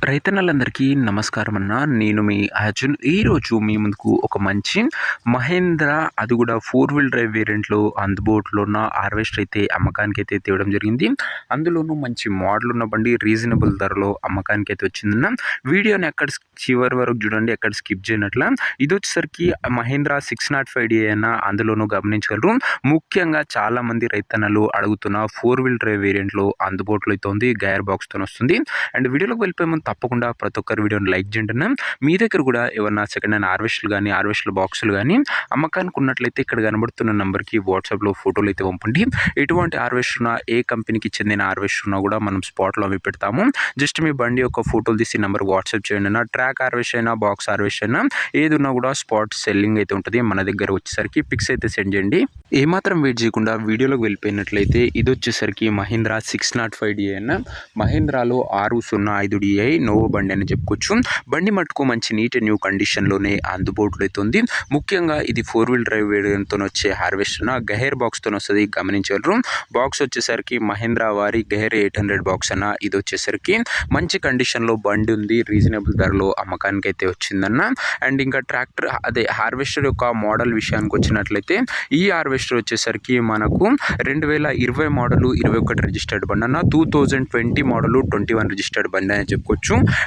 రైతన్నలందరికీ నమస్కారం అన్న. నేను మీ అర్జున్. ఈరోజు మీ ముందుకు ఒక మంచి మహేంద్ర, అది కూడా 4 వీల్ డ్రైవ్ వేరియంట్‌లో అందుబాటులో ఉన్న హార్వెస్టర్ అయితే అమ్మకానికైతే తేవడం జరిగింది. అందులోనూ మంచి మోడల్ ఉన్న బండి రీజనబుల్ ధరలో అమ్మకానికైతే వచ్చిందన్న. వీడియోని ఎక్కడ చివరి వరకు చూడండి, ఎక్కడ స్కిప్ చేయనట్ల. ఇదొచ్చేసరికి మహేంద్ర 605 అన్న, అందులోనూ గమనించగలరు. ముఖ్యంగా చాలామంది రైతన్నలు అడుగుతున్న 4 వీల్ డ్రైవ్ వేరియంట్‌లో అందుబాటులో అయితే ఉంది. గేర్ బాక్స్‌తోని వస్తుంది. అండ్ వీడియోలోకి వెళ్ళిపోయే ముందు తప్పకుండా ప్రతి ఒక్కరు వీడియోని లైక్ చేయండి. మీ దగ్గర కూడా ఏమన్నా సెకండ్ హ్యాండ్ హార్వెస్టర్లు కానీ, హార్వెస్టర్ బాక్సులు కానీ అమ్మకానికి ఉన్నట్లయితే ఇక్కడ కనబడుతున్న నెంబర్కి వాట్సాప్లో ఫోటోలు అయితే పంపండి. ఎటువంటి హార్వెస్టర్ ఉన్నా, ఏ కంపెనీకి చెందిన హార్వెస్టర్ ఉన్నా కూడా మనం స్పాట్లో అవి పెడతాము. జస్ట్ మీ బండి యొక్క ఫోటోలు తీసి నెంబర్ వాట్సాప్ చేయండి. ట్రాక్ హార్వెస్ట్ అయినా, బాక్స్ హార్వెస్ట్ అయినా ఏది ఉన్నా కూడా స్పాట్ సెల్లింగ్ అయితే ఉంటుంది. మన దగ్గర వచ్చేసరికి పిక్స్ అయితే సెండ్ చేయండి. ఏమాత్రం వెయిట్ చేయకుండా వీడియోలోకి వెళ్ళిపోయినట్లయితే ఇది వచ్చేసరికి మహీంద్రా 605 అన్న. మహీంద్రాలో 605 నోవో బండి అని చెప్పుకోవచ్చు. బండి మటుకు మంచి నీట్ న్యూ కండిషన్లోనే అందుబాటులో అయితే ఉంది. ముఖ్యంగా ఇది 4 వీల్ డ్రైవ్ వేరియంట్తో వచ్చే హార్వెస్టర్ గహేర్ బాక్స్తో వస్తుంది, గమనించగలరు. బాక్స్ వచ్చేసరికి మహీంద్రా వారి గహేర్ 800 బాక్స్ అన్న. ఇది వచ్చేసరికి మంచి కండిషన్లో బండి ఉంది. రీజనబుల్ ధరలో అమ్మకానికి అయితే వచ్చిందన్న. అండ్ ఇంకా ట్రాక్టర్ అదే హార్వెస్టర్ యొక్క మోడల్ విషయానికి వచ్చినట్లయితే ఈ హార్వెస్టర్ వచ్చేసరికి మనకు 2020 మోడలు 21 రిజిస్టర్డ్ బండి అన్న. 2020 మోడలు 21 రిజిస్టర్డ్ బండి అని చెప్పుకోవచ్చు.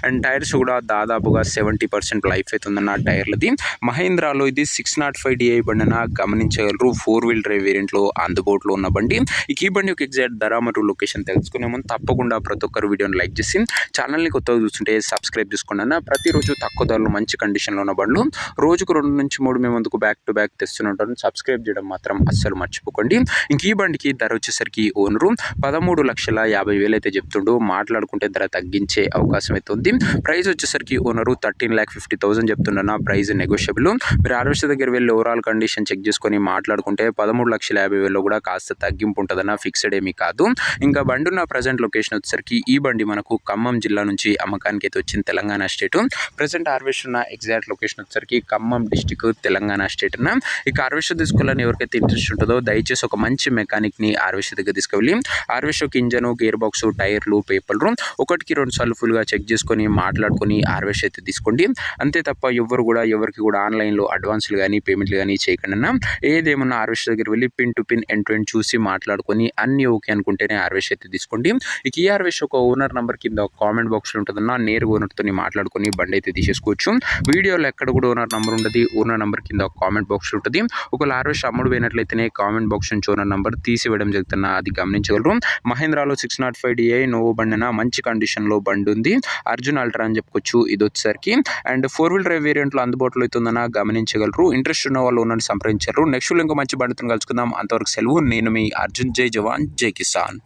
అండ్ టైర్స్ కూడా దాదాపుగా 70% లైఫ్ అవుతుందన్న టైర్లది. మహీంద్రాలో ఇది 605 బండి అన్న, గమనించగలరు. 4 వీల్ డ్రైవ్ వేరియంట్లో అందుబాటులో ఉన్న బండి. ఈ బండి యొక్క ఎగ్జాక్ట్ ధర మరియు లొకేషన్ తెలుసుకునే ముందు తప్పకుండా ప్రతి ఒక్కరు వీడియోని లైక్ చేసి ఛానల్ని కొత్తగా చూస్తుంటే సబ్స్క్రైబ్ చేసుకోండి అన్న. ప్రతిరోజు తక్కువ ధరలో మంచి కండిషన్లో ఉన్న బండ్లు రోజుకు 2 నుంచి 3 మేము ముందుకు బ్యాక్ టు బ్యాక్ తెస్తుంటాను. సబ్స్క్రైబ్ చేయడం మాత్రం అస్సలు మర్చిపోకండి. ఇంక ఈ బండికి ధర వచ్చేసరికి ఓనరు 13,50,000 అయితే చెప్తుండు. మాట్లాడుకుంటే ధర తగ్గించే అవకాశం అయితే ఉంది. ప్రైస్ వచ్చేసరికి ఓనరు 13,50,000 చెప్తుండన్న. Price negotiable. మీరు హార్వెస్టర్ దగ్గర వెళ్ళి ఓవరాల్ కండిషన్ చెక్ చేసుకొని మాట్లాడుకుంటే 13,50,000 కూడా కాస్త తగ్గింపు ఉంటుందన్న. ఫిక్స్డ్ ఏమీ కాదు. ఇంకా బండి ఉన్న ప్రజెంట్ లొకేషన్ వచ్చేసరికి ఈ బండి మనకు ఖమ్మం జిల్లా నుంచి అమ్మకానికి అయితే వచ్చింది, తెలంగాణ స్టేట్. ప్రజెంట్ హార్వెస్టర్ ఉన్న ఎగ్జాక్ట్ లొకేషన్ వచ్చేసరికి ఖమ్మం డిస్టిక్, తెలంగాణ స్టేట్ అన్న. ఇక హార్వెస్టర్ తీసుకోవాలని ఎవరికైతే ఇంట్రెస్ట్ ఉంటుందో దయచేసి ఒక మంచి మెకానిక్ని హార్వెస్టర్ దగ్గర తీసుకెళ్ళి హార్వెస్టర్కి ఇంజను, గేర్ బాక్స్, టైర్లు, పేపర్లు 1-2 సార్లు ఫుల్గా చెక్ చేసుకొని మాట్లాడుకొని హార్వెస్టర్ అయితే తీసుకోండి. అంతే తప్ప ఎవరికి కూడా ఆన్లైన్లో అడ్వాన్స్లు కానీ, పేమెంట్లు కానీ చేయకుండా ఏదేమన్నా హార్వెస్టర్ దగ్గర వెళ్ళి pin to pin end to end చూసి మాట్లాడుకొని అన్నీ ఓకే అనుకుంటేనే హార్వెస్టర్ అయితే తీసుకోండి. ఇక ఈ హార్వెస్టర్ ఒక ఓనర్ నెంబర్ కింద కామెంట్ బాక్స్లో ఉంటుందన్న. నేరుగా ఓనర్తో మాట్లాడుకొని బండి అయితే తీసేసుకోవచ్చు. వీడియోలో ఎక్కడ కూడా ఓనర్ నెంబర్ ఉండదు. ఓనర్ నెంబర్ కింద కామెంట్ బాక్స్ ఉంటుంది. ఒకవేళ హార్వెస్టర్ అమ్ముడు పోయినట్లయితేనే కామెంట్ బాక్స్ నుంచి ఓనర్ నెంబర్ తీసివేయడం జరుగుతున్న, అది గమనించగలరు. మహీంద్రాలో 605 నోవో బండి అన్న. మంచి కండిషన్లో బండి ఉంది. అర్జున్ అల్ట్రా అని చెప్పుకోవచ్చు ఇది వచ్చేసరికి. అండ్ 4 వీల్ డ్రైవ్ వేరియంట్లో అందుబాటులో అవుతుందన్న, గమనించగలరు. ఇంట్రెస్ట్ ఉన్న వాళ్ళు ఓనర్ని సంప్రదించారు. నెక్స్ట్ ఇంకో మంచి బండితో కలుసుకుందాం. అంతవరకు సెలవు. నేను మీ అర్జున్. జై జవాన్, జై కిసాన్.